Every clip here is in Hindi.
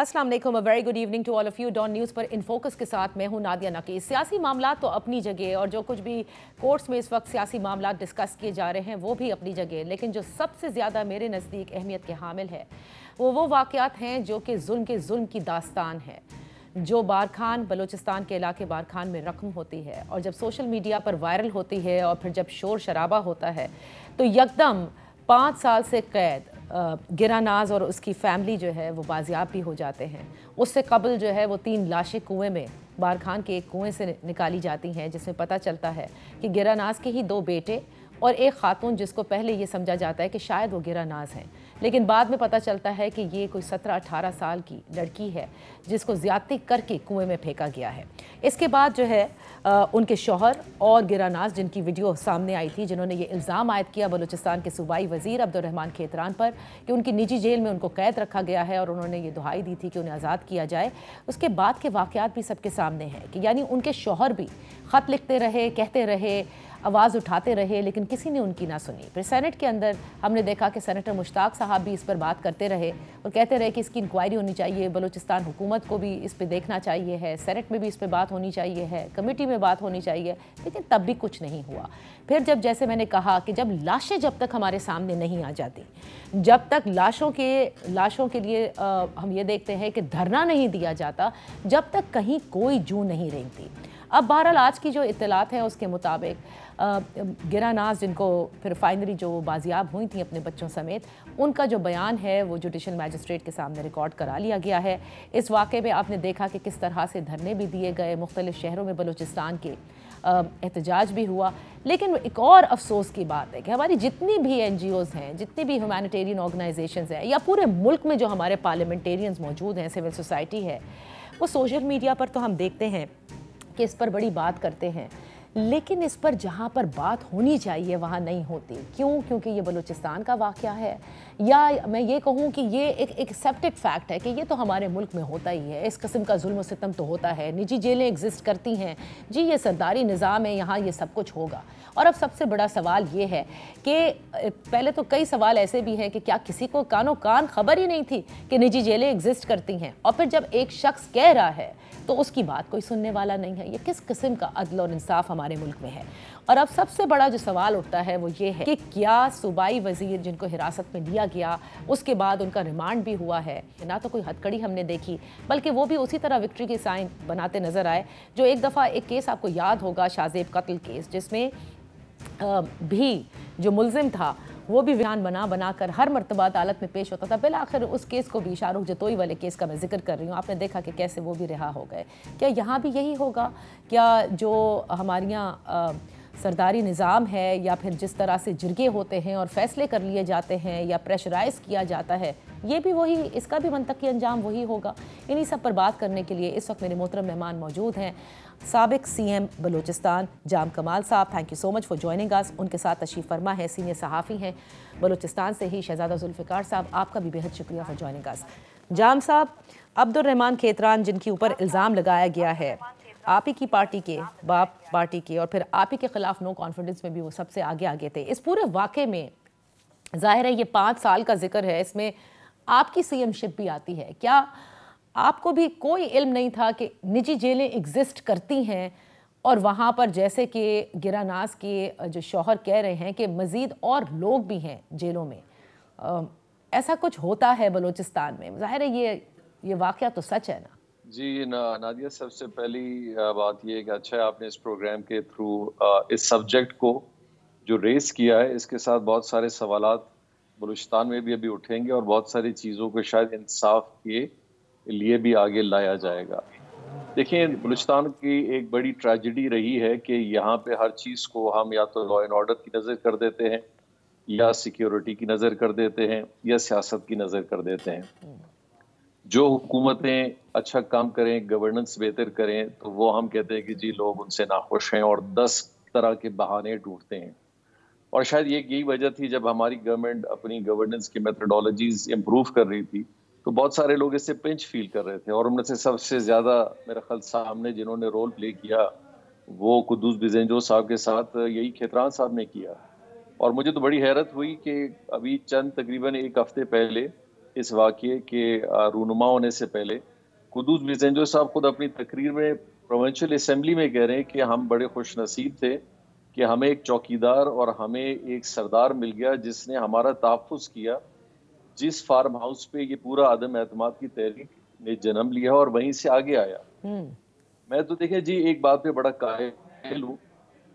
अस्सलाम वालेकुम, very good evening to all of you. Dawn News पर इन फोकस के साथ मैं हूं नादिया नकीस। सियासी मामला तो अपनी जगह और जो कुछ भी कोर्ट्स में इस वक्त सियासी मामला डिस्कस किए जा रहे हैं वो भी अपनी जगह, लेकिन जो सबसे ज़्यादा मेरे नज़दीक अहमियत के हामिल है वो वाक़यात हैं जो कि जुल्म की दास्तान है। जो बारखान, बलूचिस्तान के इलाके बारखान में रकम होती है और जब सोशल मीडिया पर वायरल होती है और फिर जब शोर शराबा होता है तो यकदम 5 साल से कैद गिरानाज और उसकी फैमिली जो है वो बाजियाब भी हो जाते हैं। उससे कबल जो है वो 3 लाशें कुएं में, बारखान के एक कुएं से निकाली जाती हैं, जिसमें पता चलता है कि गिरानाज के ही 2 बेटे और एक खातून, जिसको पहले ये समझा जाता है कि शायद वो गिरानाज हैं, लेकिन बाद में पता चलता है कि ये कोई 17-18 साल की लड़की है जिसको ज़्यादती करके कुएं में फेंका गया है। इसके बाद जो है उनके शौहर और गिरानाज, जिनकी वीडियो सामने आई थी, जिन्होंने ये इल्ज़ाम आयद किया बलूचिस्तान के सूबाई वज़ीर अब्दुर्रहमान खेतरान पर कि उनकी निजी जेल में उनको कैद रखा गया है और उन्होंने ये दुहाई दी थी कि उन्हें आज़ाद किया जाए। उसके बाद के वाक़यात भी सबके सामने हैं कि यानी उनके शौहर भी ख़त लिखते रहे, कहते रहे, आवाज़ उठाते रहे, लेकिन किसी ने उनकी ना सुनी। फिर सेनेट के अंदर हमने देखा कि सेनेटर मुश्ताक साहब भी इस पर बात करते रहे और कहते रहे कि इसकी इंक्वायरी होनी चाहिए, बलूचिस्तान हुकूमत को भी इस पर देखना चाहिए है, सेनेट में भी इस पर बात होनी चाहिए है, कमेटी में बात होनी चाहिए, लेकिन तब भी कुछ नहीं हुआ। फिर जैसे मैंने कहा कि जब लाशें जब तक हमारे सामने नहीं आ जाती, जब तक लाशों के लिए हम ये देखते हैं कि धरना नहीं दिया जाता, जब तक कहीं कोई जू नहीं रेंगती। अब बहरहाल आज की जो इत्तलात है उसके मुताबिक गिरानाज, जिनको फिर फाइनली जो बाजियाब हुई थी अपने बच्चों समेत, उनका जो बयान है वो जुडिशल मैजिस्ट्रेट के सामने रिकॉर्ड करा लिया गया है। इस वाक़े में आपने देखा कि किस तरह से धरने भी दिए गए, मुख्तलिफ शहरों में बलूचिस्तान के एहतजाज भी हुआ। लेकिन एक और अफसोस की बात है कि हमारी जितनी भी NGOs हैं, जितनी भी ह्यूमैनिटेरियन ऑर्गेनाइजेशंस हैं, या पूरे मुल्क में जो हमारे पार्लियामेंटेरियंस मौजूद हैं, सिविल सोसाइटी है, वो सोशल मीडिया पर तो हम देखते हैं कि इस पर बड़ी बात करते हैं, लेकिन इस पर जहाँ पर बात होनी चाहिए वहाँ नहीं होती। क्यों? क्योंकि ये बलूचिस्तान का वाक़या है, या मैं ये कहूँ कि ये एक एक्सेप्टेड फैक्ट है कि ये तो हमारे मुल्क में होता ही है, इस किस्म का जुल्म सितम तो होता है, निजी जेलें एग्जिस्ट करती हैं, जी ये सरदारी निज़ाम है, यहाँ ये सब कुछ होगा। और अब सबसे बड़ा सवाल ये है कि पहले तो कई सवाल ऐसे भी हैं कि क्या किसी को कानो कान खबर ही नहीं थी कि निजी जेलें एग्जिस्ट करती हैं, और फिर जब एक शख्स कह रहा है तो उसकी बात कोई सुनने वाला नहीं है। ये किस किस्म का अदल और इंसाफ हमारे मुल्क में है। और अब सबसे बड़ा जो सवाल उठता है वो ये है कि क्या सूबाई वज़ीर जिनको हिरासत में लिया गया, उसके बाद उनका रिमांड भी हुआ है, ना तो कोई हथकड़ी हमने देखी, बल्कि वो भी उसी तरह विक्ट्री के साइन बनाते नज़र आए। जो एक दफ़ा एक केस आपको याद होगा, शाहजेब कत्ल केस, जिसमें भी जो मुल्ज़िम था वो भी बयान बना कर हर मरतबा अदालत में पेश होता था। बिल आखिर उस केस को भी, शाहरुख जतोई वाले केस का मैं जिक्र कर रही हूँ, आपने देखा कि कैसे वो भी रिहा हो गए। क्या यहाँ भी यही होगा? क्या जो हमारे यहाँ सरदारी निज़ाम है, या फिर जिस तरह से जिरगे होते हैं और फैसले कर लिए जाते हैं या प्रेशराइज़ किया जाता है, ये भी वही, इसका भी मंतकी अंजाम वही होगा? इन्हीं सब पर बात करने के लिए इस वक्त मेरे मोहतरम मेहमान मौजूद हैं। साबिक CM बलूचिस्तान जाम कमाल साहब, thank you so much for joining अस। उनके साथ तशरीफ़ फरमा है सीनियर सहाफ़ी हैं बलूचिस्तान से ही शहजादा जुल्फ़िकार साहब, आपका भी बेहद शुक्रिया फॉर जॉइनिंग अस। जाम साहब, अब्दुर्रहमान खेतरान जिनके ऊपर इल्ज़ाम लगाया गया है, आप ही की पार्टी के, बाप पार्टी के, और फिर आप ही के ख़िलाफ़ नो कॉन्फिडेंस में भी वो सबसे आगे थे। इस पूरे वाक़े में ज़ाहिर है ये 5 साल का जिक्र है, इसमें आपकी CMशिप भी आती है। क्या आपको भी कोई इल्म नहीं था कि निजी जेलें एग्जिस्ट करती हैं और वहाँ पर, जैसे कि गिरानाज के जो शौहर कह रहे हैं कि मज़ीद और लोग भी हैं जेलों में, ऐसा कुछ होता है बलूचिस्तान में? ज़ाहिर है ये वाक़या तो सच है ना? जी नादिया, सबसे पहली बात यह है कि अच्छा है आपने इस प्रोग्राम के थ्रू इस सब्जेक्ट को जो रेस किया है, इसके साथ बहुत सारे सवालात बलूचिस्तान में भी अभी उठेंगे और बहुत सारी चीज़ों को शायद इंसाफ के लिए भी आगे लाया जाएगा। देखिए, बलूचिस्तान की एक बड़ी ट्रेजेडी रही है कि यहाँ पे हर चीज़ को हम या तो लॉ एंड ऑर्डर की नज़र कर देते हैं, या सिक्योरिटी की नज़र कर देते हैं, या सियासत की नज़र कर देते हैं। जो हुकूमतें अच्छा काम करें, गवर्नेंस बेहतर करें, तो वो हम कहते हैं कि जी लोग उनसे नाखुश हैं और 10 तरह के बहाने ढूंढते हैं। और शायद यही वजह थी, जब हमारी गवर्नमेंट अपनी गवर्नेंस की मेथडोलॉजीज इम्प्रूव कर रही थी तो बहुत सारे लोग इससे पिंच फील कर रहे थे। और उनमें से सबसे ज़्यादा मेरा ख्याल सामने जिन्होंने रोल प्ले किया वो कुद्दूस बिजेंजो साहब के साथ यही खेतरान साहब ने किया। और मुझे तो बड़ी हैरत हुई कि अभी चंद तकरीबन 1 हफ्ते पहले इस वाक़ये के रूनुमा होने से पहले कुद्दूस बिजेंजो साहब खुद अपनी तकरीर में प्रोविंशियल असेंबली में कह रहे हैं कि हम बड़े खुश नसीब थे कि हमें एक चौकीदार और हमें एक सरदार मिल गया जिसने हमारा तहफ़्फ़ुज़ किया। जिस फार्म हाउस पे ये पूरा अदम एतमाद की तहरीक ने जन्म लिया और वहीं से आगे आया। मैं तो देखिए जी एक बात पे बड़ा कायल हूँ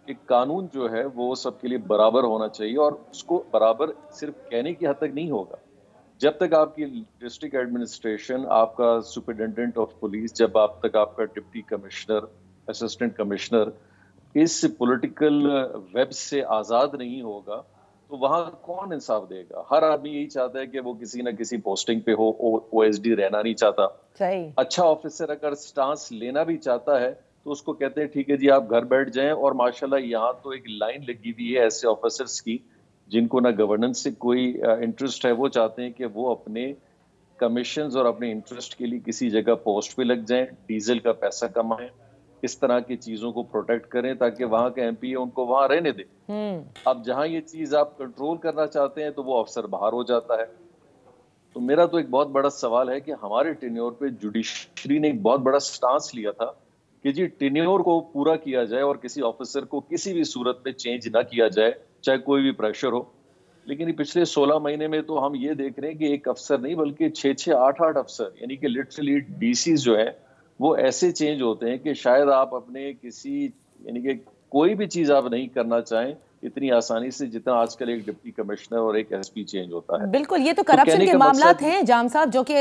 कि कानून जो है वो सबके लिए बराबर होना चाहिए और उसको बराबर सिर्फ कहने की हद तक नहीं होगा। जब तक आपकी डिस्ट्रिक्ट एडमिनिस्ट्रेशन, आपका सुपरिटेंडेंट ऑफ पुलिस, जब आप तक आपका डिप्टी कमिश्नर, असिस्टेंट कमिश्नर इस पॉलिटिकल वेब से आज़ाद नहीं होगा तो वहां कौन इंसाफ देगा? हर आदमी यही चाहता है कि वो किसी ना किसी पोस्टिंग पे हो, ओएसडी रहना नहीं चाहता। सही। अच्छा ऑफिसर अगर स्टांस लेना भी चाहता है तो उसको कहते हैं ठीक है जी आप घर बैठ जाएं। और माशाल्लाह यहाँ तो एक लाइन लगी हुई है ऐसे ऑफिसर्स की जिनको ना गवर्नेंस से कोई इंटरेस्ट है। वो चाहते हैं कि वो अपने कमीशंस और अपने इंटरेस्ट के लिए किसी जगह पोस्ट पे लग जाएं, डीजल का पैसा कमाएं, इस तरह की चीजों को प्रोटेक्ट करें ताकि वहां के एमपी उनको वहां रहने दे। अब जहां ये चीज आप कंट्रोल करना चाहते हैं तो वो अफसर बाहर हो जाता है। तो मेरा तो एक बहुत बड़ा सवाल है कि हमारे टेन्योर पे जुडिशरी ने एक बहुत बड़ा स्टांस लिया था कि जी टेन्योर को पूरा किया जाए और किसी ऑफिसर को किसी भी सूरत में चेंज ना किया जाए, चाहे कोई भी प्रेशर हो। लेकिन पिछले 16 महीने में तो हम ये देख रहे हैं कि एक अफसर नहीं बल्कि 6-6, 8-8 अफसर यानी कि लिटरली डीसी जो है वो ऐसे चेंज होते हैं कि शायद आप अपने किसी यानी कि कोई भी चीज आप नहीं करना चाहें इतनी आसानी से जितना आजकल एक डिप्टी कमिश्नर और एक एसपी चेंज होता है। बिल्कुल, ये तो करप्शन के मामलात हैं जाम साहब, जो कि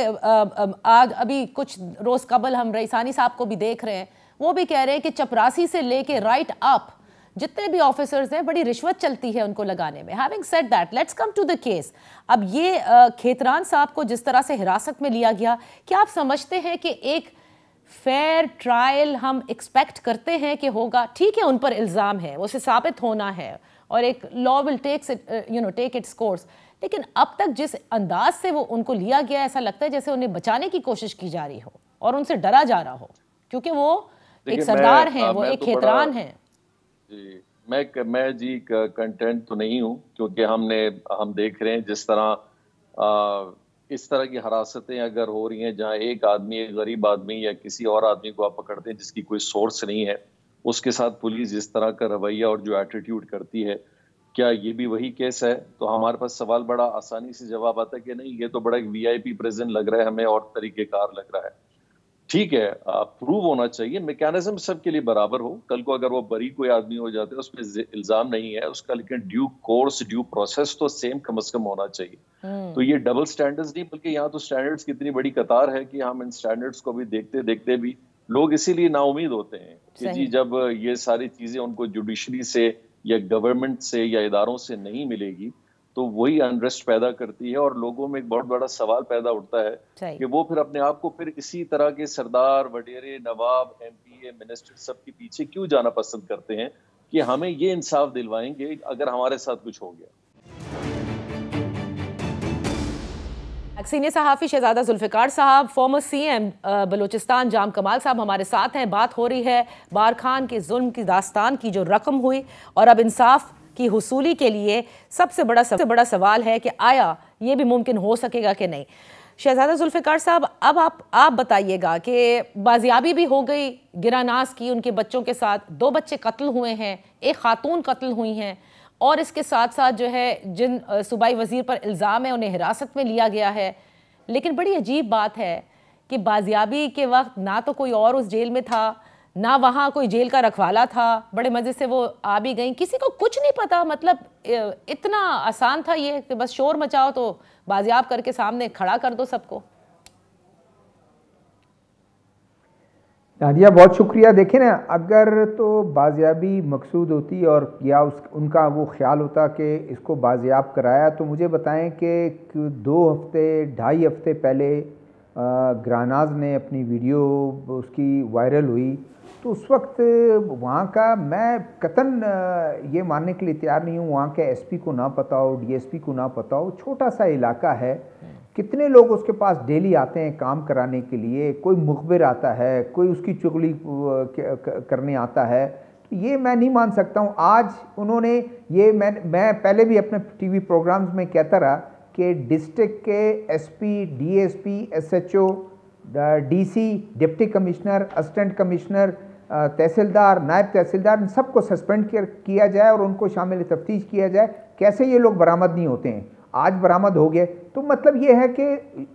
आज अभी कुछ रोज कबल हम रईसानी साहब को भी देख रहे हैं। वो भी कह रहे हैं कि चपरासी से लेके राइट अप जितने भी ऑफिसर्स हैं बड़ी रिश्वत चलती है उनको लगाने में। Having said that, let's come to the case. अब ये खेतरान साहब को जिस तरह से हिरासत में लिया गया, क्या आप समझते हैं कि एक फेयर ट्रायल हम एक्सपेक्ट करते हैं कि होगा? ठीक है, उन पर इल्ज़ाम है, उसे साबित होना है और एक law will take its course, लेकिन अब तक जिस अंदाज से वो उनको लिया गया ऐसा लगता है जैसे उन्हें बचाने की कोशिश की जा रही हो और उनसे डरा जा रहा हो, क्योंकि वो एक सरदार हैं, वो एक खेतरान हैं। जी मैं जी कंटेंट तो नहीं हूँ क्योंकि हम देख रहे हैं जिस तरह इस तरह की हरासतें अगर हो रही हैं जहां एक आदमी, एक गरीब आदमी या किसी और आदमी को आप पकड़ते हैं जिसकी कोई सोर्स नहीं है, उसके साथ पुलिस इस तरह का रवैया और जो एटीट्यूड करती है, क्या ये भी वही केस है? तो हमारे पास सवाल बड़ा आसानी से जवाब आता है कि नहीं, ये तो बड़ा एक वीआईपी प्रिजन लग रहा है हमें और तरीकेकार लग रहा है। ठीक है, प्रूव होना चाहिए, मैकेनिज्म सबके लिए बराबर हो। कल को अगर वो बरी कोई आदमी हो जाते हैं उस पर इल्जाम नहीं है उसका, लेकिन ड्यू कोर्स, ड्यू प्रोसेस तो सेम कम से कम होना चाहिए। तो ये डबल स्टैंडर्ड्स नहीं बल्कि यहाँ तो स्टैंडर्ड्स की इतनी बड़ी कतार है कि हम इन स्टैंडर्ड्स को भी देखते देखते भी लोग इसीलिए नाउमीद होते हैं कि जी जब ये सारी चीजें उनको जुडिशरी से या गवर्नमेंट से या इदारों से नहीं मिलेगी तो वही अनरेस्ट पैदा करती है और लोगों में एक बहुत बड़ा सवाल पैदा उठता है कि वो फिर अपने आप को फिर इसी तरह के सरदार, वडेरे, नवाब, एमपीए, मिनिस्टर सब के पीछे क्यों जाना पसंद करते हैं कि हमें ये इंसाफ दिलवाएंगे अगर हमारे साथ कुछ हो गया। सीनियर सहाफ़ी शहजादा जुल्फ़िकार साहब, फॉर्मर सीएम बलूचिस्तान जाम कमाल साहब हमारे साथ हैं। बात हो रही है बार खान के जुल्म की दास्तान की जो रकम हुई और अब इंसाफ की हुसूली के लिए सबसे बड़ा सवाल है कि आया ये भी मुमकिन हो सकेगा कि नहीं। शहजादा जुल्फ़िकार साहब, अब आप बताइएगा कि बाजियाबी भी हो गई गिरानास की, उनके बच्चों के साथ 2 बच्चे कत्ल हुए हैं, एक खातून कत्ल हुई हैं और इसके साथ साथ जो है जिन सूबाई वज़ीर पर इल्ज़ाम है उन्हें हिरासत में लिया गया है। लेकिन बड़ी अजीब बात है कि बाजियाबी के वक्त ना तो कोई और उस जेल में था, ना वहाँ कोई जेल का रखवाला था, बड़े मज़े से वो आ भी गई, किसी को कुछ नहीं पता। मतलब इतना आसान था ये कि बस शोर मचाओ तो बाजियाब करके सामने खड़ा कर दो सबको। नादिया बहुत शुक्रिया। देखें ना, अगर तो बाजियाबी मकसूद होती और या उनका वो ख्याल होता कि इसको बाजियाब कराया, तो मुझे बताएं कि 2 हफ्ते 2.5 हफ्ते पहले ग्रानाज ने अपनी वीडियो उसकी वायरल हुई तो उस वक्त वहाँ का मैं कतन ये मानने के लिए तैयार नहीं हूँ वहाँ के एसपी को ना पता हो, डीएसपी को ना पता हो। छोटा सा इलाका है, कितने लोग उसके पास डेली आते हैं काम कराने के लिए, कोई मुखबिर आता है, कोई उसकी चुगली करने आता है। तो ये मैं नहीं मान सकता हूँ। आज उन्होंने ये मैं पहले भी अपने टीवी प्रोग्राम्स में कहता रहा कि डिस्ट्रिक्ट के SP, DSP, SHO, DC, deputy commissioner, assistant commissioner, tehsildar, नायब तहसीलदार, इन सबको सस्पेंड किया जाए और उनको शामिल तफ्तीश किया जाए। कैसे ये लोग बरामद नहीं होते हैं, आज बरामद हो गए। तो मतलब ये है कि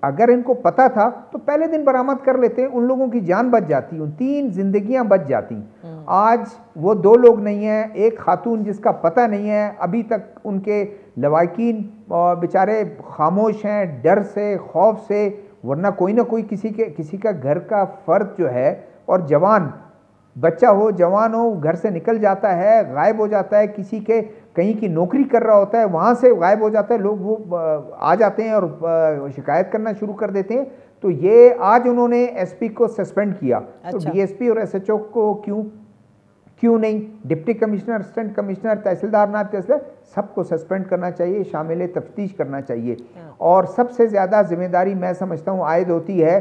अगर इनको पता था तो पहले दिन बरामद कर लेते, उन लोगों की जान बच जाती, उन 3 जिंदगियां बच जाती। आज वो 2 लोग नहीं हैं, एक खातून जिसका पता नहीं है, अभी तक उनके लवाकिन बेचारे खामोश हैं, डर से, खौफ से, वरना कोई ना कोई किसी का घर का फर्द जो है, और जवान बच्चा हो, जवान हो, घर से निकल जाता है, गायब हो जाता है, किसी के कहीं की नौकरी कर रहा होता है, वहाँ से गायब हो जाता है, लोग वो आ जाते हैं और शिकायत करना शुरू कर देते हैं। तो ये आज उन्होंने एसपी को सस्पेंड किया। अच्छा। तो डीएसपी और एसएचओ को क्यों नहीं, deputy commissioner, assistant commissioner, tehsildar, नायब तहसीलदार, सबको सस्पेंड करना चाहिए, शामिल तफ्तीश करना चाहिए। और सबसे ज़्यादा जिम्मेदारी मैं समझता हूँ आयद होती है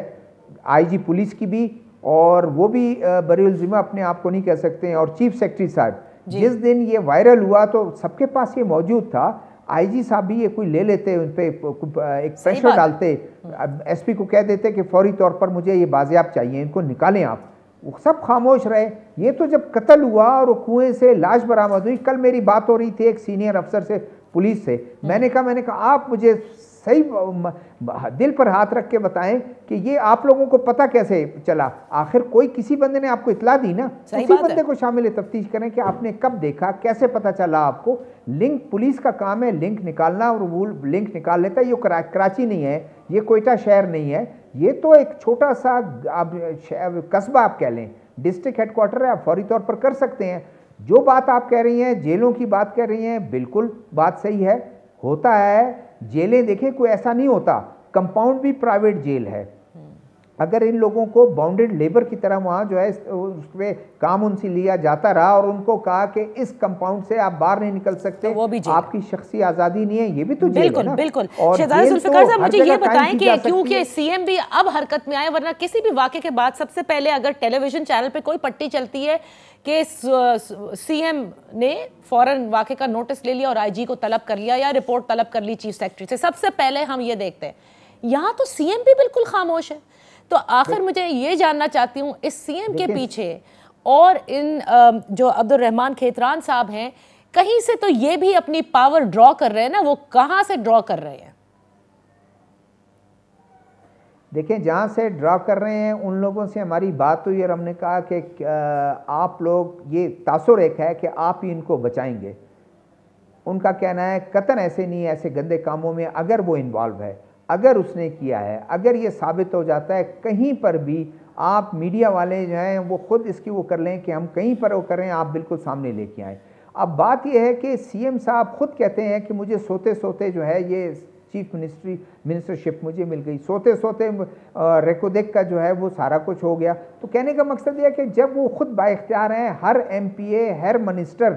आईजी पुलिस की भी, और वो भी बरीउल जिम्मा अपने आप को नहीं कह सकते हैं। और चीफ सेक्रेटरी साहब, जिस दिन ये वायरल हुआ तो सबके पास ये मौजूद था, आईजी साहब भी ये कोई ले लेते, उन पे एक प्रेशर डालते, एसपी को कह देते कि फौरी तौर पर मुझे ये बाजियाब चाहिए, इनको निकालें आप। वो सब खामोश रहे। ये तो जब कत्ल हुआ और वो कुएं से लाश बरामद हुई, कल मेरी बात हो रही थी एक सीनियर अफसर से, पुलिस से, मैंने कहा आप मुझे सही दिल पर हाथ रख के बताएं कि ये आप लोगों को पता कैसे चला, आखिर कोई किसी बंदे ने आपको इतला दी ना, उसी बंदे को शामिल तफ्तीश करें कि आपने कब देखा, कैसे पता चला आपको। लिंक पुलिस का काम है, लिंक निकालना, और वो लिंक निकाल लेता है। ये कराची नहीं है, ये कोयटा शहर नहीं है, ये तो एक छोटा सा आप कस्बा आप कह लें, डिस्ट्रिक्ट हेडक्वार्टर है, आप फौरी तौर पर कर सकते हैं। जो बात आप कह रही हैं, जेलों की बात कर रही हैं, बिल्कुल बात सही है, होता है। जेलें देखें, कोई ऐसा नहीं होता, कंपाउंड भी प्राइवेट जेल है। अगर इन लोगों को बाउंडेड लेबर की तरह वहाँ जो है उसमें काम उनसे लिया जाता रहा और उनको कहा कि इस कंपाउंड से आप बाहर नहीं निकल सकते, तो वो भी आपकी शख्सी आज़ादी नहीं है, ये भी तो जेल है ना। बिल्कुल। शहजादा जुल्फिकार साहब, मुझे ये बताएं कि क्योंकि सीएम भी अब हरकत में आए, वरना किसी भी वाक़े के बाद सबसे पहले अगर टेलीविजन चैनल पे कोई पट्टी चलती है कि सीएम ने फौरन वाक़े का नोटिस ले लिया और आईजी को तलब कर लिया या रिपोर्ट तलब कर ली चीफ सेक्रेटरी से, सबसे पहले हम ये देखते हैं। यहाँ तो सीएम भी बिल्कुल खामोश है। तो आखिर मुझे ये जानना चाहती हूँ, इस सीएम के पीछे और इन जो अब्दुल रहमान खेतरान साहब हैं, कहीं से तो ये भी अपनी पावर ड्रॉ कर रहे हैं ना, वो कहाँ से ड्रॉ कर रहे हैं? देखें, जहाँ से ड्रॉ कर रहे हैं उन लोगों से हमारी बात हुई और हमने कहा कि आप लोग, ये तासुर एक है कि आप ही इनको बचाएंगे। उनका कहना है कतन ऐसे नहीं है, ऐसे गंदे कामों में अगर वो इन्वॉल्व है, अगर उसने किया है, अगर ये साबित हो जाता है कहीं पर भी, आप मीडिया वाले जो हैं वो खुद इसकी वो कर लें कि हम कहीं पर वो करें, आप बिल्कुल सामने लेके आएँ। अब बात ये है कि सीएम साहब खुद कहते हैं कि मुझे सोते सोते जो है ये चीफ मिनिस्टरशिप मुझे मिल गई, सोते सोते रेकोदेक का जो है वो सारा कुछ हो गया। तो कहने का मकसद यह है कि जब वो खुद बाइख्तियार हैं, हर एमपीए, हर मिनिस्टर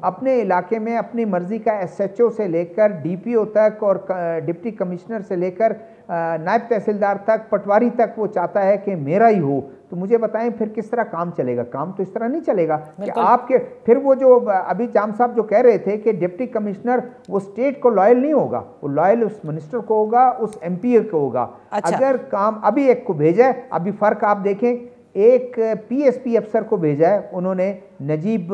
अपने इलाके में अपनी मर्जी का एसएचओ से लेकर डीपीओ तक और डिप्टी कमिश्नर से लेकर नायब तहसीलदार तक, पटवारी तक वो चाहता है कि मेरा ही हो। तो मुझे बताएं फिर किस तरह काम चलेगा? काम तो इस तरह नहीं चलेगा कि आपके, फिर वो जो अभी जाम साहब जो कह रहे थे कि डिप्टी कमिश्नर वो स्टेट को लॉयल नहीं होगा, वो लॉयल उस मिनिस्टर को होगा, उस एमपीए को होगा। अच्छा। अगर काम अभी एक को भेजा है, अभी फर्क आप देखें, एक पीएसपी अफसर को भेजा है उन्होंने, नजीब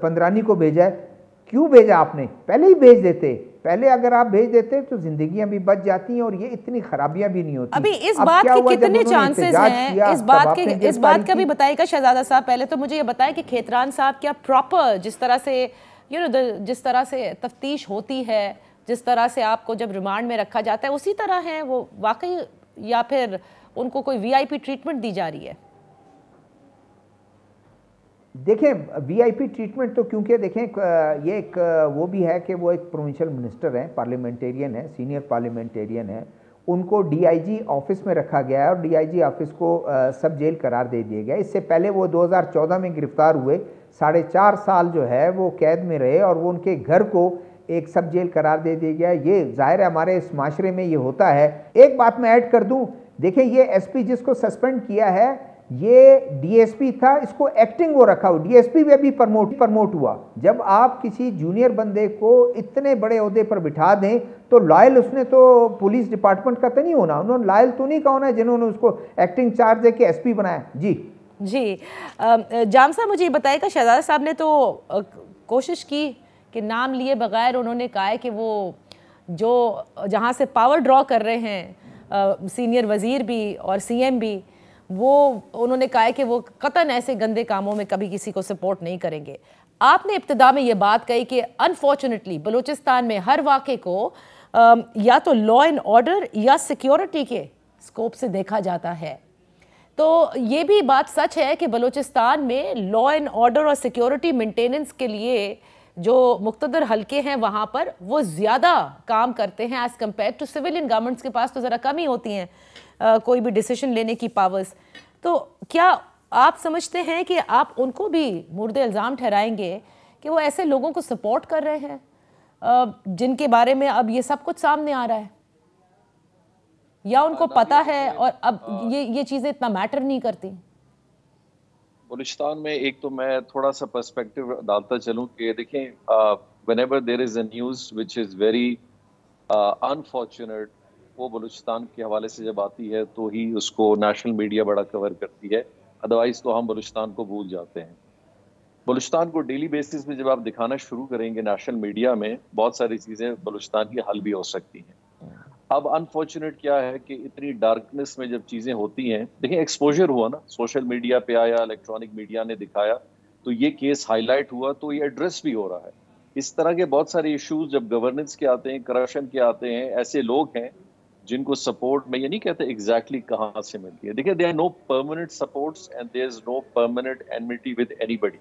पंद्रानी को भेजा है। क्यों भेजा आपने? पहले ही भेज देते, पहले अगर आप भेज देते तो जिंदगियां भी बच जाती हैं और ये इतनी खराबियां भी नहीं होती। अभी इस बात के कितने चांसेस हैं, इस बात का भी बताइएगा शहजादा साहब। पहले तो मुझे ये बताएं कि खेतरान साहब क्या प्रॉपर जिस तरह से जिस तरह से तफ्तीश होती है, जिस तरह से आपको जब रिमांड में रखा जाता है, उसी तरह है वो वाकई, या फिर उनको कोई वीआईपी ट्रीटमेंट दी जा रही है? देखें, वीआईपी ट्रीटमेंट तो क्योंकि देखें ये एक वो भी है कि वो एक प्रोविंशियल मिनिस्टर हैं, पार्लियामेंटेरियन है, सीनियर पार्लियामेंटेरियन है, उनको डीआईजी ऑफिस में रखा गया है और डीआईजी ऑफिस को सब जेल करार दे दिया गया। इससे पहले वो 2014 में गिरफ्तार हुए, 4.5 साल जो है वो कैद में रहे और वो उनके घर को एक सब जेल करार दे दिया गया। ये जाहिर है हमारे इस माशरे में ये होता है। एक बात मैं ऐड कर दूं, देखें ये एसपी जिसको सस्पेंड किया है, ये डीएसपी था, इसको एक्टिंग वो रखा हो, डीएसपी में भी प्रमोट हुआ। जब आप किसी जूनियर बंदे को इतने बड़े ओहदे पर बिठा दें तो लॉयल उसने तो पुलिस डिपार्टमेंट का तो नहीं होना, उन्होंने लॉयल तो नहीं कहा होना जिन्होंने उसको एक्टिंग चार्ज दे के एसपी बनाया। जी जाम साहब, मुझे ये बताएगा, शहजादा साहब ने तो कोशिश की कि नाम लिए बगैर उन्होंने कहा है कि वो जो जहाँ से पावर ड्रॉ कर रहे हैं सीनियर वज़ीर भी और सीएम भी, वो उन्होंने कहा है कि वो कतन ऐसे गंदे कामों में कभी किसी को सपोर्ट नहीं करेंगे। आपने इब्तिदा में ये बात कही कि अनफॉर्चुनेटली बलूचिस्तान में हर वाक़े को या तो लॉ एंड ऑर्डर या सिक्योरिटी के स्कोप से देखा जाता है। तो ये भी बात सच है कि बलूचिस्तान में लॉ एंड ऑर्डर और सिक्योरिटी मेंटेनेंस के लिए जो मुख्तदर हल्के हैं वहाँ पर वो ज़्यादा काम करते हैं as compare to civilian governments के पास तो ज़रा कम ही होती हैं कोई भी डिसीजन लेने की पावर्स। तो क्या आप समझते हैं कि आप उनको भी मुर्दे इल्ज़ाम ठहराएंगे कि वो ऐसे लोगों को सपोर्ट कर रहे हैं जिनके बारे में अब ये सब कुछ सामने आ रहा है, या उनको पता है और अब ये चीज़ें इतना मैटर नहीं करती? बलूचिस्तान में एक तो मैं थोड़ा सा पर्सपेक्टिव डालता चलूं कि देखें, whenever there is a news which is very unfortunate, वो बलूचिस्तान के हवाले से जब आती है तो ही उसको नेशनल मीडिया बड़ा कवर करती है, अदरवाइज तो हम बलूचिस्तान को भूल जाते हैं। बलूचिस्तान को डेली बेसिस पे जब आप दिखाना शुरू करेंगे नेशनल मीडिया में, बहुत सारी चीज़ें बलूचिस्तान की हल भी हो सकती हैं। अब अनफॉर्चुनेट क्या है कि इतनी डार्कनेस में जब चीज़ें होती हैं, देखिए एक्सपोजर हुआ ना, सोशल मीडिया पे आया, इलेक्ट्रॉनिक मीडिया ने दिखाया, तो ये केस हाईलाइट हुआ, तो ये एड्रेस भी हो रहा है। इस तरह के बहुत सारे इश्यूज जब गवर्नेंस के आते हैं, करप्शन के आते हैं, ऐसे लोग हैं जिनको सपोर्ट, मैं ये नहीं कहता एग्जैक्टली कहाँ से मिलती है। देखिए, there are no permanent supports and there is no permanent enmity with anybody.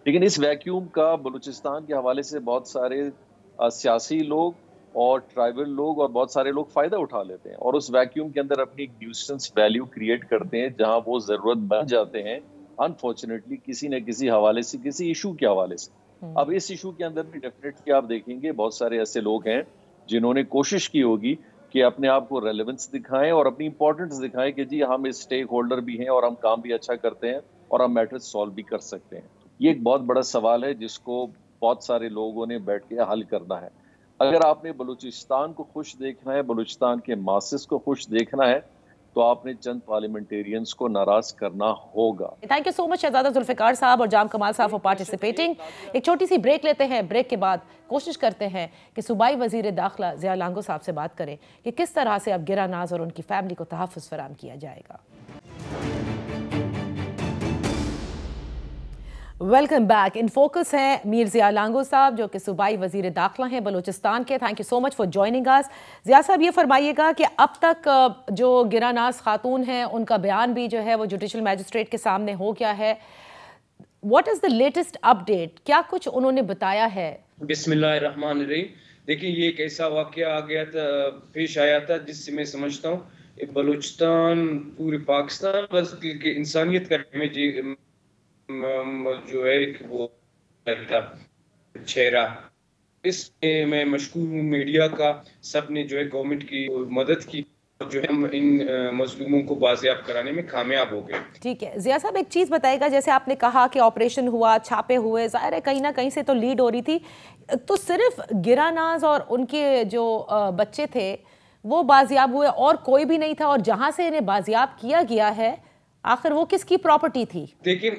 लेकिन इस वैक्यूम का बलूचिस्तान के हवाले से बहुत सारे सियासी लोग और ट्राइबल लोग और बहुत सारे लोग फायदा उठा लेते हैं और उस वैक्यूम के अंदर अपनी न्यूसेंस वैल्यू क्रिएट करते हैं, जहां वो जरूरत बन जाते हैं अनफॉर्चुनेटली किसी न किसी हवाले से, किसी इशू के हवाले से। अब इस इशू के अंदर भी डेफिनेटली आप देखेंगे बहुत सारे ऐसे लोग हैं जिन्होंने कोशिश की होगी कि अपने आप को रेलेवेंस दिखाएं और अपनी इंपॉर्टेंस दिखाएं कि जी हम इस स्टेक होल्डर भी हैं और हम काम भी अच्छा करते हैं और हम मैटर्स सॉल्व भी कर सकते हैं। ये एक बहुत बड़ा सवाल है जिसको बहुत सारे लोगों ने बैठ के हल करना है। अगर आपने बलूचिस्तान को खुश देखना है, बलूचिस्तान के मासेस को खुश देखना है, तो आपने चंद पार्लियामेंटेरियंस को नाराज करना होगा। थैंक यू सो मच शहजादा जुल्फिकार साहब और जाम कमाल साहब फॉर पार्टिसिपेटिंग। एक छोटी सी ब्रेक लेते हैं, ब्रेक के बाद कोशिश करते हैं कि सूबाई वजीर दाखिला ज़िया लांगो साहब से बात करें कि किस तरह से अब गिरा नाज और उनकी फैमिली को तहफ़्फ़ुज़ फराहम किया जाएगा। Welcome back. इन फोकस हैं मीर ज़िया लांगो साहब जो कि सूबाई वज़ीर दाखिला हैं बलूचिस्तान के। Thank you so much for joining us. Zia साहब, ये फरमाइएगा कि अब तक जो गिरानाज खातून हैं उनका बयान भी जो है वो जुडिशल मैजिस्ट्रेट के सामने हो गया है। What is the latest update, क्या कुछ उन्होंने बताया है? बिस्मिल्लाहिर्रहमानिर्रहीम। देखिए, ये एक ऐसा वाक़या आ गया था, पेश आया था, जिससे मैं समझता हूँ बलूचिस्तान पूरे पाकिस्तान बस की इंसानियत का जो है वो चेहरा, इसमें मैं मशकूर हूँ मीडिया का। सब ने जो है गवर्नमेंट की मदद की, जो है हम इन मजलूमों को बाजियाब कराने में कामयाब हो गए। ठीक है ज़िया साहब, एक चीज़ बताइएगा, जैसे आपने कहा कि ऑपरेशन हुआ, छापे हुए, ज़ाहिर है कहीं ना कहीं से तो लीड हो रही थी, तो सिर्फ गिरानाज और उनके जो बच्चे थे वो बाजियाब हुए और कोई भी नहीं था? और जहाँ से इन्हें बाजियाब किया गया है आखिर वो किसकी प्रॉपर्टी थी? देखिए,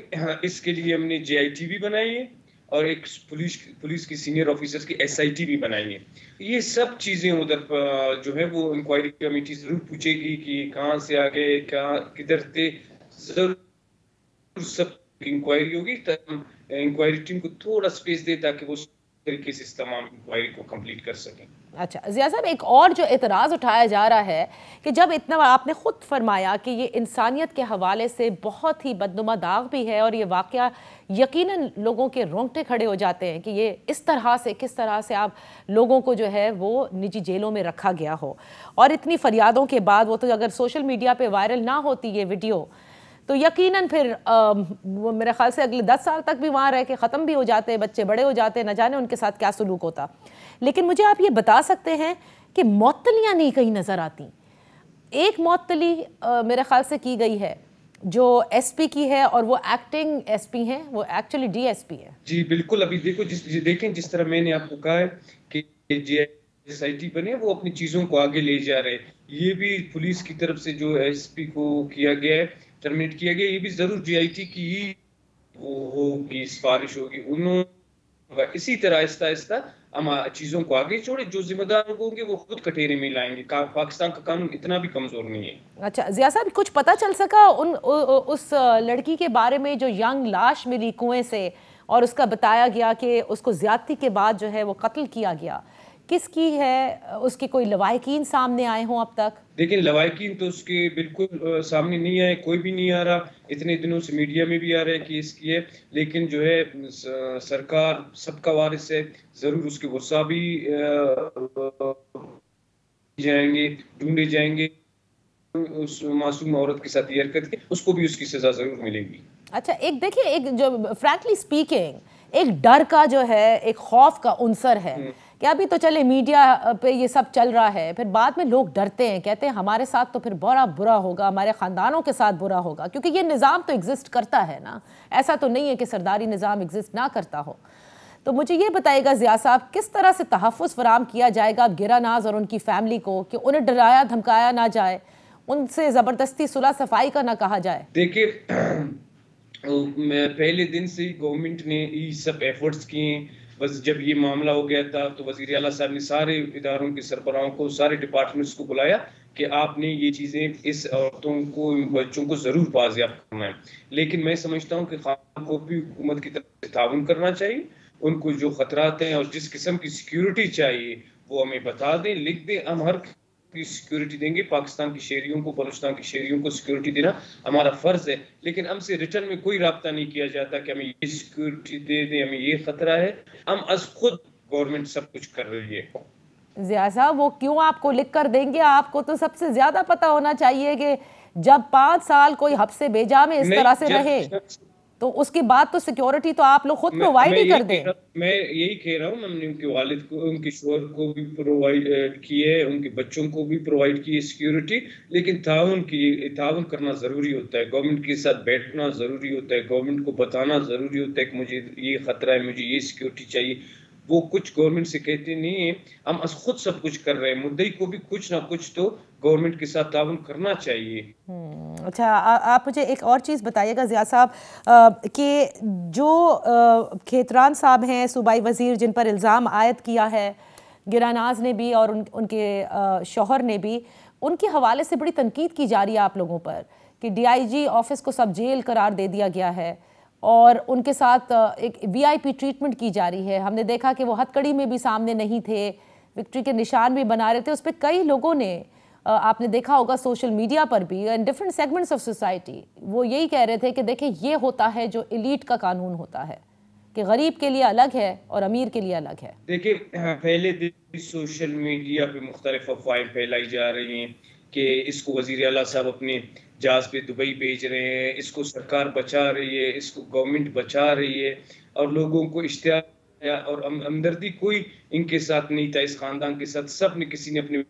इसके लिए हमने JIT भी बनाई है और एक पुलिस की सीनियर ऑफिसर्स की SIT भी बनाई है। ये सब चीजें उधर जो है वो इंक्वायरी कमेटी जरूर पूछेगी कि कहाँ से आ गए, किधर थे, जरूर सब इंक्वायरी होगी। इंक्वायरी टीम को थोड़ा स्पेस दे ताकि वो तरीके से इस तमाम इंक्वायरी को कंप्लीट कर सकें। अच्छा ज़िया साहब, एक और जो एतराज़ उठाया जा रहा है कि जब इतना आपने खुद फरमाया कि ये इंसानियत के हवाले से बहुत ही बदनुमा दाग भी है और ये वाक़या यकीनन लोगों के रोंगटे खड़े हो जाते हैं कि ये इस तरह से, किस तरह से आप लोगों को जो है वो निजी जेलों में रखा गया हो। और इतनी फरियादों के बाद वो तो अगर सोशल मीडिया पर वायरल ना होती ये वीडियो तो यकीनन फिर वो मेरे ख्याल से अगले 10 साल तक भी वहाँ रह के ख़त्म भी हो जाते, बच्चे बड़े हो जाते, न जाने उनके साथ क्या सलूक होता। लेकिन मुझे आप ये बता सकते हैं कि मौतलियाँ नहीं कहीं नज़र आती। एक मौतली मेरे ख्याल से की गई है जो एसपी की है और वो एक्टिंग एसपी हैं, वो एक्चुअली डीएसपी है। जी बिल्कुल, अभी देखो देखें जिस तरह मैंने आपको कहा है कि एसआईटी बने, वो अपनी चीजों को आगे ले जा रहे हैं। ये भी पुलिस की तरफ से जो एसपी को किया गया है, टर्मिनेट किया गया, ये भी जरूर जीआईटी की ही वो होगी, सिफारिश होगी। उन्होंने इसी तरह आहिस्ता आहिस्ता हम चीजों को आगे छोड़े, जो जिम्मेदार लोग होंगे वो खुद कटहरे में लाएंगे। पाकिस्तान का कानून इतना भी कमजोर नहीं है। अच्छा जिया साहब, कुछ पता चल सका उस लड़की के बारे में जो यंग लाश मिली कुएं से और उसका बताया गया कि उसको ज्यादती के बाद जो है वो कत्ल किया गया, किसकी है? उसके कोई लवाहिकीन सामने आए हों अब तक? लेकिन लवाहिकीन तो उसके बिल्कुल सामने नहीं आए, कोई भी नहीं आ रहा। इतने दिनों से मीडिया में भी आ रहा है कि इसकी है, लेकिन जो है सरकार सबका वारिस है, जरूर उसके गुस्सा भी जाएंगे, ढूंढे जाएंगे। उस मासूम औरत के साथ ये हरकत की, उसको भी उसकी सजा जरूर मिलेगी। अच्छा, एक देखिए, एक जो फ्रैंकली स्पीकिंग एक डर का जो है, एक खौफ का उनसर है कि अभी तो चले मीडिया पे ये सब चल रहा है, फिर बाद में लोग डरते हैं, कहते हैं हमारे साथ तो फिर बड़ा बुरा होगा, हमारे ख़ानदानों के साथ बुरा होगा, क्योंकि ये निज़ाम तो एग्जिस्ट करता है ना, ऐसा तो नहीं है कि सरदारी निज़ाम एग्जिस्ट ना करता हो। तो मुझे ये बताइएगा जिया साहब, किस तरह से तहफ़्फ़ुज़ फराम किया जाएगा गिरानाज़ और उनकी फैमिली को कि उन्हें डराया धमकाया ना जाए, उनसे ज़बरदस्ती सुलह सफाई का ना कहा जाए? देखिए पहले दिन से ही गवर्नमेंट ने ये सब एफर्ट्स किए। बस जब ये मामला हो गया था तो वज़ीर आला साहब ने सारे इदारों के सरबराहों को, सारे डिपार्टमेंट्स को बुलाया कि आपने ये चीज़ें इस औरतों को, बच्चों को ज़रूर बाज़ियाब करना है। लेकिन मैं समझता हूँ कि खान को भी हुकूमत की तरफ से ताउन करना चाहिए। उनको जो खतरात हैं और जिस किस्म की सिक्योरिटी चाहिए वो हमें बता दें, लिख दें। हम हर की सिक्योरिटी देंगे। पाकिस्तान की शहरियों को, बलूचिस्तान की शहरियों को सिक्योरिटी देना हमारा फर्ज है, लेकिन हमसे रिटर्न में कोई राब्ता नहीं किया जाता कि हमें ये सिक्योरिटी दे दें, हमें ये खतरा है। हम अज खुद गवर्नमेंट सब कुछ कर रही है। जिया साहब, वो क्यों आपको लिख कर देंगे? आपको तो सबसे ज्यादा पता होना चाहिए कि जब 5 साल कोई हब्से बेजा में इस तरह से रहे तो उसके बाद तो सिक्योरिटी तो आप लोग खुद प्रोवाइड ही कर दें। मैं यही कह रहा हूँ, हमने उनके वालिद को, उनके शोहर को भी प्रोवाइड की है, उनके बच्चों को भी प्रोवाइड की है सिक्योरिटी। लेकिन ताउन करना जरूरी होता है, गवर्नमेंट के साथ बैठना जरूरी होता है, गवर्नमेंट को बताना जरूरी होता है कि मुझे ये खतरा है, मुझे ये सिक्योरिटी चाहिए। वो कुछ गवर्नमेंट से कहते नहीं है, हम खुद सब कुछ कर रहे हैं। मुद्दई को भी कुछ ना कुछ तो गवर्नमेंट के साथ ताउन करना चाहिए। अच्छा, आप मुझे एक और चीज़ बताइएगा जिया साहब कि जो खेतरान साहब हैं सूबाई वज़ीर, जिन पर इल्ज़ाम आयद किया है गिरानाज ने भी और उनके शौहर ने भी, उनके हवाले से बड़ी तनकीद की जा रही है आप लोगों पर कि DIG ऑफिस को सब जेल करार दे दिया गया है और उनके साथ एक VIP ट्रीटमेंट की जा रही है। हमने देखा कि वो हथकड़ी में भी सामने नहीं थे, विक्ट्री के निशान भी बना रहे थे। उस पर कई लोगों ने, आपने देखा होगा सोशल मीडिया पर भी, and different segments of society, वो यही कह रहे थे कि देखिए ये होता है जो एलीट का कानून होता है कि गरीब के लिए अलग है और अमीर के लिए अलग है। देखिए पहले दिन सोशल मीडिया पे मुख्तलिफ अफवाहें फैलाई जा रही हैं कि इसको वज़ीर आला साहब अपने जहाज पे दुबई भेज रहे हैं, इसको सरकार बचा रही है, इसको गवर्नमेंट बचा रही है, और लोगों को इश्तिहार और हमदर्दी कोई इनके साथ नहीं था, इस खानदान के साथ। सब ने, किसी ने अपने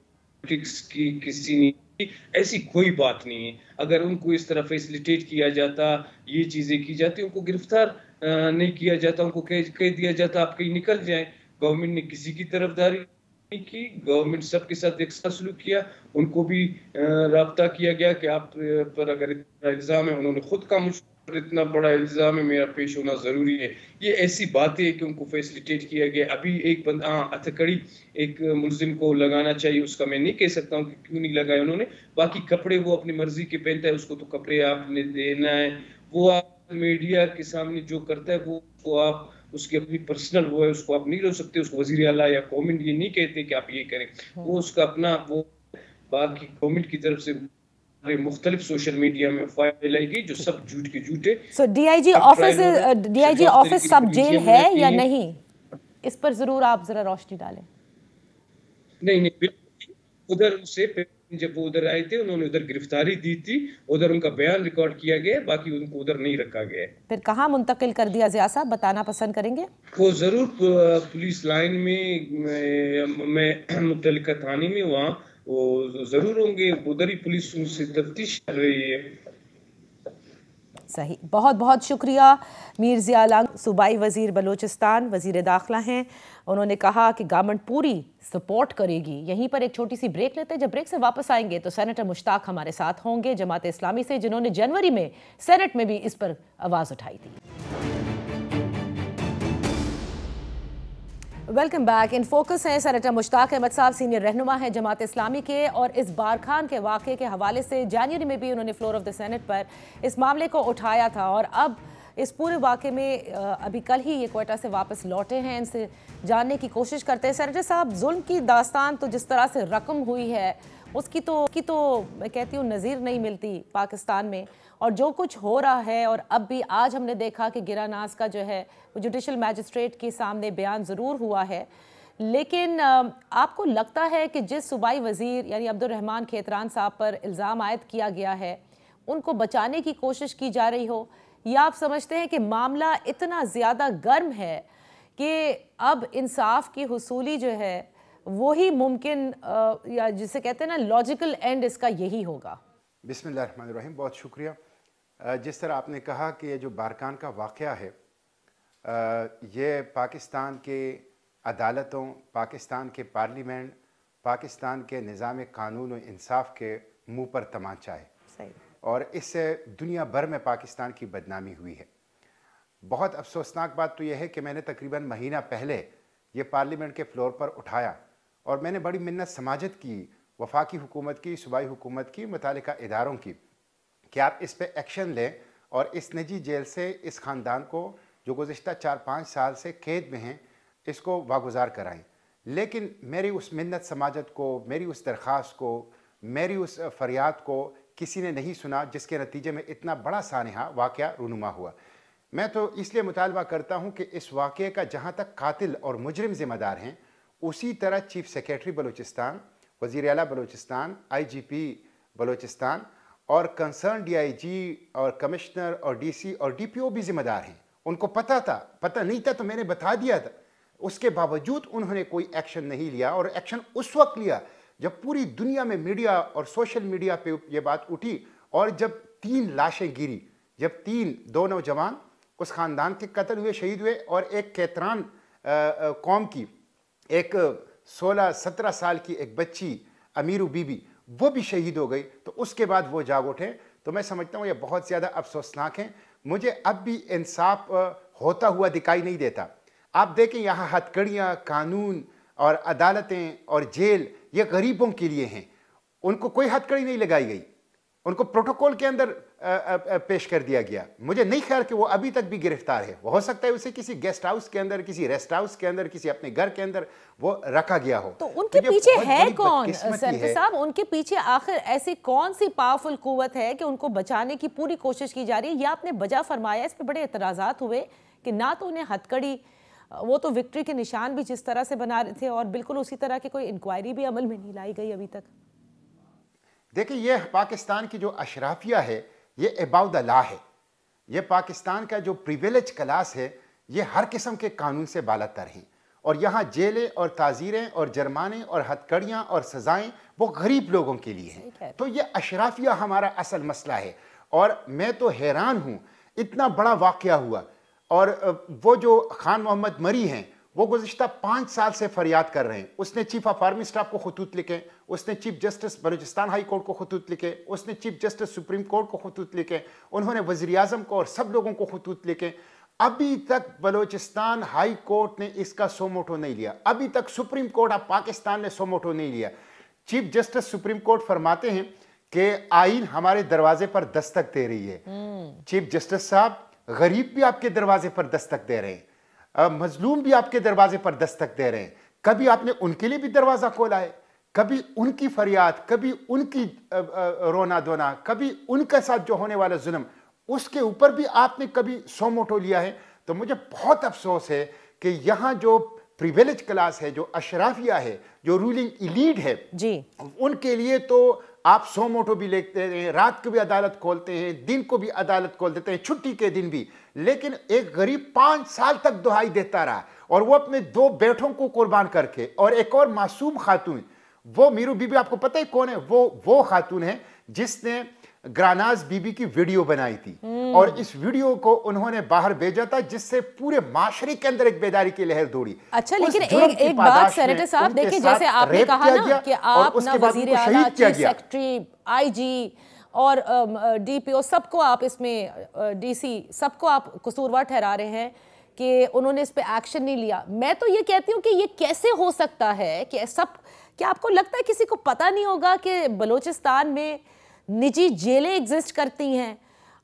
की, किसी ने, ऐसी कोई बात नहीं है। अगर उनको इस तरह फैसिलिटेट किया जाता, ये चीजें की जाती, उनको गिरफ्तार नहीं किया जाता, उनको कह दिया जाता आप कहीं निकल जाएं। गवर्नमेंट ने किसी की तरफदारी नहीं की, गवर्नमेंट सबके साथ एक साथ सलूक किया। उनको भी राब्ता किया गया कि आप पर अगर इतना इल्जाम है, उन्होंने खुद का मुझ पर इतना बड़ा इल्जाम है, मेरा पेश होना जरूरी है। ये ऐसी बातें है कि उनको फैसिलिटेट किया गया। अभी एक बंदा हथकड़ी एक मुल्जिम को लगाना चाहिए, उसका मैं नहीं कह सकता हूँ कि क्यों नहीं लगाया उन्होंने। बाकी कपड़े वो अपनी मर्जी के पहनता है, उसको तो कपड़े आपने देना है। वो आप मीडिया के सामने जो करता है वो आप उसकी अपनी पर्सनल वो है, उसको आप नहीं रोक सकते। उसको वज़ीर आला या गवर्नमेंट ये नहीं कहते कि आप ये करें, वो उसका अपना वो। बाकी गवर्नमेंट की तरफ से मुख्तलिफ सोशल मीडिया में फैलाई गई जो सब झूठ के झूठे। सो DIG ऑफिस सब जेल है या नहीं, इस पर जरूर आप जरा रोशनी डालें। नहीं, उधर से जब वो उधर आए थे, उन्होंने उधर गिरफ्तारी दी थी, उधर उनका बयान रिकॉर्ड किया गया, बाकी उनको उधर नहीं रखा गया। फिर कहाँ मुंतकिल कर दिया जिया साहब, बताना पसंद करेंगे? वो जरूर पुलिस लाइन में मुतल्लिका थाने में, वहाँ वो जरूर होंगे। उधर ही पुलिस उनसे तफ्तीश कर रही है। सही, बहुत बहुत शुक्रिया। मीर ज़िया लंग सूबाई वज़ीर बलूचिस्तान, वज़ीर दाखिला हैं। उन्होंने कहा कि गवर्नमेंट पूरी सपोर्ट करेगी। यहीं पर एक छोटी सी ब्रेक लेते हैं। जब ब्रेक से वापस आएंगे तो सेनेटर मुश्ताक हमारे साथ होंगे, जमात इस्लामी से, जिन्होंने जनवरी में सेनेट में भी इस पर आवाज़ उठाई थी। Welcome back. इन फोकस हैं सेनेटर मुश्ताक अहमद साहब, सीनियर रहनुमा हैं जमात इस्लामी के, और इस बारखान के वाक़े के हवाले से जनवरी में भी उन्होंने फ्लोर ऑफ द सेनेट पर इस मामले को उठाया था, और अब इस पूरे वाक़े में अभी कल ही ये क्वेटा से वापस लौटे हैं। इनसे जानने की कोशिश करते हैं। सेनेटर साहब, जुल्म की दास्तान तो जिस तरह से रकम हुई है उसकी तो मैं कहती हूँ नज़ीर नहीं मिलती पाकिस्तान में, और जो कुछ हो रहा है, और अब भी आज हमने देखा कि गिरानास का जो है वो जुडिशल मैजिस्ट्रेट के सामने बयान ज़रूर हुआ है, लेकिन आपको लगता है कि जिस सूबाई वज़ीर यानी अब्दुर्रहमान खेतरान साहब पर इल्ज़ाम आयद किया गया है उनको बचाने की कोशिश की जा रही हो, या आप समझते हैं कि मामला इतना ज़्यादा गर्म है कि अब इंसाफ की हुसूली जो है वही मुमकिन, या जिसे कहते हैं ना लॉजिकल एंड इसका यही होगा? बिस्मिल्लाहिर्रहमानिर्रहीम, बहुत शुक्रिया। जिस तरह आपने कहा कि ये जो बारकान का वाक़या है, ये पाकिस्तान के अदालतों, पाकिस्तान के पार्लियामेंट, पाकिस्तान के निज़ाम कानून और इंसाफ के मुंह पर तमाचा है। सही। और इससे दुनिया भर में पाकिस्तान की बदनामी हुई है। बहुत अफसोसनाक बात तो यह है कि मैंने तकरीबन महीना पहले ये पार्लियामेंट के फ्लोर पर उठाया, और मैंने बड़ी मिन्नत समाजत की, वफाकी हुकूमत की, सूबाई हुकूमत की, मुतालिका इदारों की, कि आप इस पर एक्शन लें और इस निजी जेल से इस ख़ानदान को जो गुज़िश्ता 4-5 साल से कैद में हैं इसको वागुजार कराएं। लेकिन मेरी उस मिन्नत समाजत को, मेरी उस दरख्वास्त को, मेरी उस फरियाद को किसी ने नहीं सुना, जिसके नतीजे में इतना बड़ा सानहा वाक़या रूनुमा हुआ। मैं तो इसलिए मुतालबा करता हूँ कि इस वाक़े का जहाँ तक कातिल और मुजरिम ज़िम्मेदार हैं, उसी तरह चीफ सेक्रेटरी बलूचिस्तान, वज़ीर आला बलूचिस्तान, IGP बलूचिस्तान और कंसर्न DIG और कमिश्नर और DC और DPO भी ज़िम्मेदार हैं। उनको पता था, पता नहीं था तो मैंने बता दिया था, उसके बावजूद उन्होंने कोई एक्शन नहीं लिया। और एक्शन उस वक्त लिया जब पूरी दुनिया में मीडिया और सोशल मीडिया पे ये बात उठी, और जब 3 लाशें गिरी, जब 2 नौजवान उस ख़ानदान के कत्ल हुए, शहीद हुए, और एक कैतरान कौम की एक 16-17 साल की एक बच्ची अमीरू बीबी, वो भी शहीद हो गई, तो उसके बाद वो जाग उठे। तो मैं समझता हूँ ये बहुत ज़्यादा अफसोसनाक है। मुझे अब भी इंसाफ होता हुआ दिखाई नहीं देता। आप देखें यहाँ हथकड़ियाँ, कानून और अदालतें और जेल ये गरीबों के लिए हैं। उनको कोई हथकड़ी नहीं लगाई गई, उनको प्रोटोकॉल के अंदर पेश कर दिया गया। मुझे नहीं ख्याल कि वो अभी तक भी गिरफ्तार है। वो हो सकता है उसे किसी गेस्ट हाउस के अंदर, किसी रेस्ट हाउस के अंदर, किसी अपने घर के अंदर वो रखा गया हो। तो उनके पीछे है कौन सेनेटर साहब? उनके पीछे आखिर ऐसी कौन सी पावरफुल कुव्वत है कि उनको बचाने की पूरी कोशिश की जा रही है? ये आपने बजा फरमाया, इस पर बड़े एतराज़ात हुए कि ना तो उन्हें हथकड़ी, वो तो विक्ट्री के निशान भी जिस तरह से बना रहे थे, और बिल्कुल उसी तरह की कोई इंक्वायरी भी अमल में नहीं लाई गई अभी तक। देखिए, ये पाकिस्तान की जो अशराफिया है ये अबाउट द लॉ है। ये पाकिस्तान का जो प्रिविलेज क्लास है ये हर किस्म के कानून से बालातर हैं, और यहाँ जेलें और ताज़ीरें और जुर्माने और हथकड़ियाँ और सज़ाएं वो गरीब लोगों के लिए हैं। तो ये अशराफिया हमारा असल मसला है। और मैं तो हैरान हूँ, इतना बड़ा वाक़या हुआ, और वो जो खान मोहम्मद मरी हैं वो गुज़िश्ता 5 साल से फरियाद कर रहे हैं। उसने चीफ ऑफ आर्मी स्टाफ को खतूत लिखे, उसने chief justice Balochistan high court को खतूत लिखे, उसने चीफ जस्टिस सुप्रीम कोर्ट को खतूत लिखे, उन्होंने वज़ीर आज़म को और सब लोगों को खतूत लिखे। अभी तक बलूचिस्तान हाई कोर्ट ने इसका सोमोटो नहीं लिया। अभी तक सुप्रीम कोर्ट ऑफ पाकिस्तान ने सोमोटो नहीं लिया। चीफ जस्टिस सुप्रीम कोर्ट फरमाते हैं कि आईन हमारे दरवाजे पर दस्तक दे रही है। चीफ जस्टिस साहब, गरीब भी आपके दरवाजे पर दस्तक दे रहे हैं, मजलूम भी आपके दरवाजे पर दस्तक दे रहे हैं। कभी आपने उनके लिए भी दरवाजा खोला है? कभी उनकी फरियाद, कभी उनकी रोना धोना, कभी उनके साथ जो होने वाला जुल्म, उसके ऊपर भी आपने कभी सोमोटो लिया है? तो मुझे बहुत अफसोस है कि यहाँ जो प्रिविलेज क्लास है, जो अशराफिया है, जो रूलिंग इलीट है जी, उनके लिए तो आप सोमोटो भी लेते हैं, रात को भी अदालत खोलते हैं, दिन को भी अदालत खोल देते हैं, छुट्टी के दिन भी। लेकिन एक गरीब 5 साल तक दुहाई देता रहा, और वो अपने 2 बेटों को कुर्बान करके, और एक और मासूम खातून, वो मीरू बीबी, आपको पता है कौन है? वो खातून है जिसने ग्रानाज बीबी की वीडियो बनाई थी और इस वीडियो को उन्होंने बाहर भेजा था, जिससे पूरे माशरे के अंदर एक बेदारी की लहर दौड़ी। अच्छा, लेकिन एक बात सेनेटर साहब, देखिए जैसे आपने कहा ना कि आप ना वजीर आला, चीफ सेक्रेटरी, आईजी और डीपीओ सबको आप इसमें डीसी सबको आप कसूरवार ठहरा रहे हैं कि उन्होंने इस पे एक्शन नहीं लिया। मैं तो ये कहती हूँ कि ये कैसे हो सकता है कि सब, क्या आपको लगता है किसी को पता नहीं होगा कि बलूचिस्तान में निजी जेलें एग्जिस्ट करती हैं?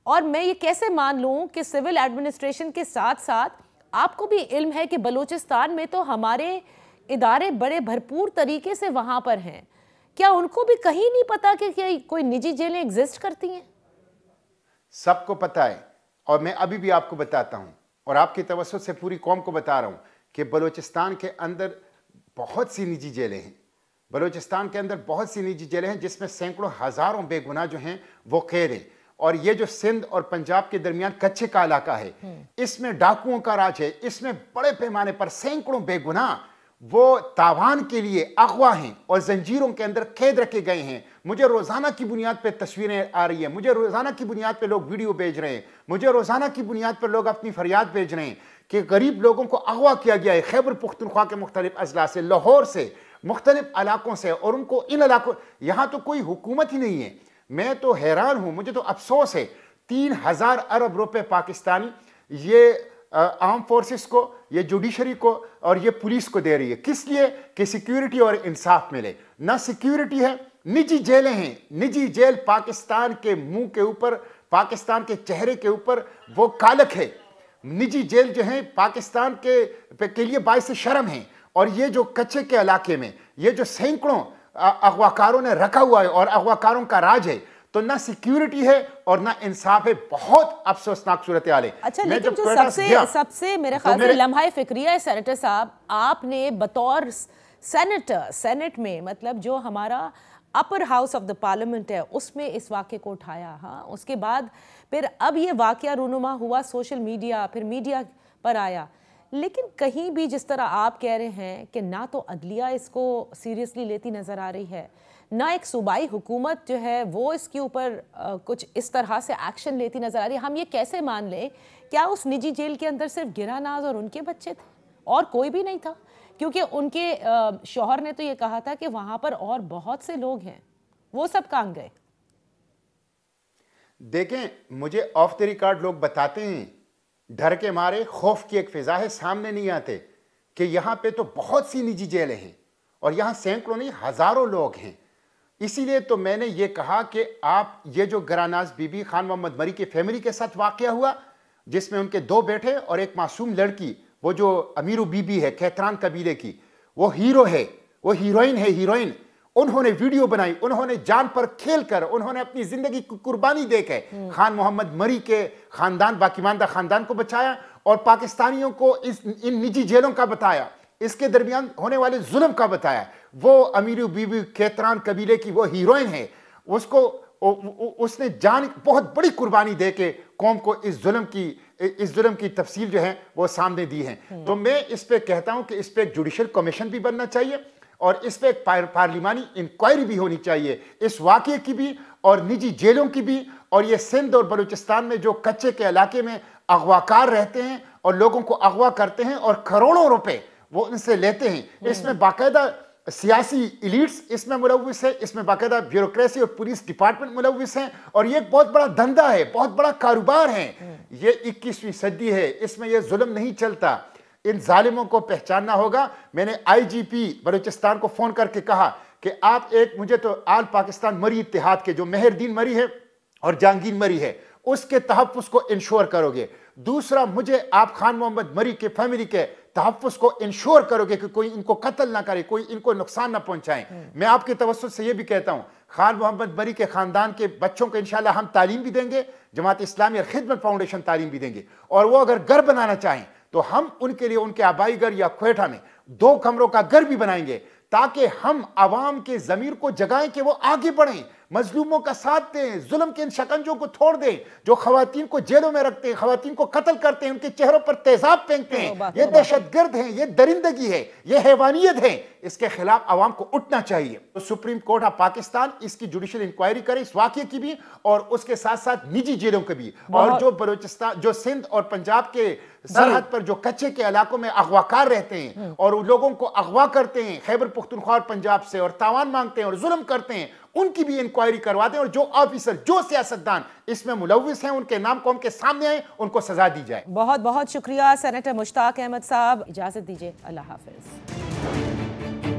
और मैं ये कैसे मान लूँ कि सिविल एडमिनिस्ट्रेशन के साथ साथ आपको भी इल्म है कि बलूचिस्तान में तो हमारे इदारे बड़े भरपूर तरीके से वहाँ पर हैं, क्या उनको भी कहीं नहीं पता कि कोई निजी जेलें एग्जिस्ट करती हैं? सबको पता है, और मैं अभी भी आपको बताता हूँ और आपकी तवज्जो से पूरी कौम को बता रहा हूँ कि बलूचिस्तान के अंदर बहुत सी निजी जेलें हैं। बलूचिस्तान के अंदर बहुत सी निजी जेलें हैं जिसमें सैकड़ों हजारों बेगुनाह जो हैं वो कैद हैं। और ये जो सिंध और पंजाब के दरमियान कच्चे का इलाका है, इसमें डाकुओं का राज है। इसमें बड़े पैमाने पर सैकड़ों बेगुनाह वो तावान के लिए अगवा हैं और जंजीरों के अंदर कैद रखे गए हैं। मुझे रोजाना की बुनियाद पर तस्वीरें आ रही है, मुझे रोजाना की बुनियाद पर लोग वीडियो भेज रहे हैं, मुझे रोजाना की बुनियाद पर लोग अपनी फरियाद भेज रहे हैं कि गरीब लोगों को अगवा किया गया है खैबर पुख्तनख्वा के मुख्तलिफ अजला से, लाहौर से, मुख्तलिफ इलाकों से। और उनको इन इलाकों, यहाँ तो कोई हुकूमत ही नहीं है। मैं तो हैरान हूँ, मुझे तो अफसोस है। 3000 अरब रुपए पाकिस्तानी ये आर्म फोर्सेस को, ये जुडिशरी को और ये पुलिस को दे रही है। किस लिए? कि सिक्योरिटी और इंसाफ मिले। ना सिक्योरिटी है, निजी जेलें हैं। निजी जेल पाकिस्तान के मुंह के ऊपर, पाकिस्तान के चेहरे के ऊपर वो कालक है। निजी जेल जो है पाकिस्तान के लिए बाइस शर्म है। और ये जो कच्चे के इलाके में ये जो सैकड़ों अगवाकारों ने रखा हुआ है और अगवाकारों का राज है, तो ना सिक्योरिटी है और ना इंसाफ है। बहुत अफसोसनाक सूरत हाल है। अच्छा, लेकिन जो सबसे मेरे ख्याल से लम्हा फिक्रिया है सेनेटर साहब, आपने बतौर सेनेटर, सेनेट में मतलब जो हमारा upper house of the parliament है, उसमें इस वाक़े को उठाया। हाँ, उसके बाद फिर अब ये वाक़या रूनुमा हुआ सोशल मीडिया, फिर मीडिया पर आया। लेकिन कहीं भी जिस तरह आप कह रहे हैं कि ना तो अदलिया इसको सीरियसली लेती नज़र आ रही है, ना एक सूबाई हुकूमत जो है वो इसके ऊपर कुछ इस तरह से एक्शन लेती नज़र आ रही है, हम ये कैसे मान लें क्या उस निजी जेल के अंदर सिर्फ गिरानाज और उनके बच्चे थे और कोई भी नहीं था? क्योंकि उनके शौहर ने तो ये कहा था कि वहाँ पर और बहुत से लोग हैं, वो सब कहाँ गए? देखें, मुझे ऑफ द रिकॉर्ड लोग बताते हैं, डर के मारे, खौफ की एक फिजा है, सामने नहीं आते कि यहाँ पे तो बहुत सी निजी जेलें हैं और यहाँ सैकड़ों नहीं हजारों लोग हैं। इसीलिए तो मैंने ये कहा कि आप ये जो ग्रानाज बीबी खान मोहम्मद मरी की फैमिली के साथ वाक़या हुआ, जिसमें उनके 2 बेटे और एक मासूम लड़की, वो जो अमीरू बीबी है कैतरान कबीले की, वो हीरो है, वो हीरोइन है, हीरोइन। उन्होंने वीडियो बनाई, उन्होंने जान पर खेल कर, उन्होंने अपनी जिंदगी की कुर्बानी देकर खान मोहम्मद मरी के खानदान, बाकीमानदा खानदान को बचाया और पाकिस्तानियों को इन निजी जेलों का बताया, इसके दरमियान होने वाले जुल्म का बताया। वो अमीरू बीबी कैतरान कबीले की वो हीरोइन है, उसने जान बहुत बड़ी कुर्बानी दे के कौम को इस जुल्म की तफसील जो है वो सामने दी है। तो मैं इस पे कहता हूं कि इस पे एक जुडिशल कमीशन भी बनना चाहिए और इस पे एक पार्लिमानी इंक्वायरी भी होनी चाहिए, इस वाक़े की भी और निजी जेलों की भी। और ये सिंध और बलूचिस्तान में जो कच्चे के इलाके में अगवाकार रहते हैं और लोगों को अगवा करते हैं और करोड़ों रुपए वो उनसे लेते हैं, इसमें बाकायदा सियासी इलीट्स इसमें मुलव्विस है, इसमें बाकायदा ब्यूरोक्रेसी और पुलिस डिपार्टमेंट मुलव्विस हैं और ये एक बहुत बड़ा धंधा है, बहुत बड़ा कारोबार है। ये 21वीं सदी है, इसमें ये जुल्म नहीं चलता। इन जालिमों को पहचानना होगा। मैंने आईजीपी बलूचिस्तान को फोन करके कहा कि आप मुझे तो आल पाकिस्तान मरी इत्तेहाद के जो मेहरदीन मरी है और जहांगीर मरी है उसके तहफ़्फ़ुज़ को इंश्योर करोगे। दूसरा, मुझे आप खान मोहम्मद मरी के फैमिली के तहफ़्फ़ुज़ को इंश्योर करोगे कि कोई इनको कत्ल ना करे, कोई इनको नुकसान ना पहुंचाए। मैं आपके तवज्जुह से ये भी कहता हूं, खान मोहम्मद मरी के खानदान के बच्चों को इंशाल्लाह हम तालीम भी देंगे, जमात इस्लामी और खिदमत फाउंडेशन तालीम भी देंगे। और वो अगर घर बनाना चाहें तो हम उनके लिए उनके आबाई घर या क्वेटा में 2 कमरों का घर भी बनाएंगे ताकि हम आवाम के ज़मीर को जगाएं कि वो आगे बढ़ें, मजलूमों का साथ दें, जुल्म के इन शकंजों को तोड़ दें, जो खवातीन को जेलों में रखते हैं, खवातीन को कत्ल करते हैं, उनके चेहरों पर तेजाब फेंकते हैं, ये दहशतगर्द हैं, ये दरिंदगी है, ये हैवानियत है। इसके खिलाफ आवाम को उठना चाहिए। तो सुप्रीम कोर्ट ऑफ पाकिस्तान इसकी जुडिशियल इंक्वायरी करे, इस वाकये की भी और उसके साथ साथ निजी जेलों के भी। और जो बलूचिस्तान, जो सिंध और पंजाब के सरहद पर जो कच्चे के इलाकों में अगवाकार रहते हैं और उन लोगों को अगवा करते हैं खैबर पुख्तनख्वा और पंजाब से, और तावान मांगते हैं और जुल्म करते हैं, उनकी भी इंक्वायरी करवा दें। और जो ऑफिसर, जो सियासतदान इसमें मुलविस हैं, उनके नाम कौम के सामने आए, उनको सजा दी जाए। बहुत बहुत शुक्रिया सेनेटर मुश्ताक अहमद साहब। इजाजत दीजिए, अल्लाह हाफिज।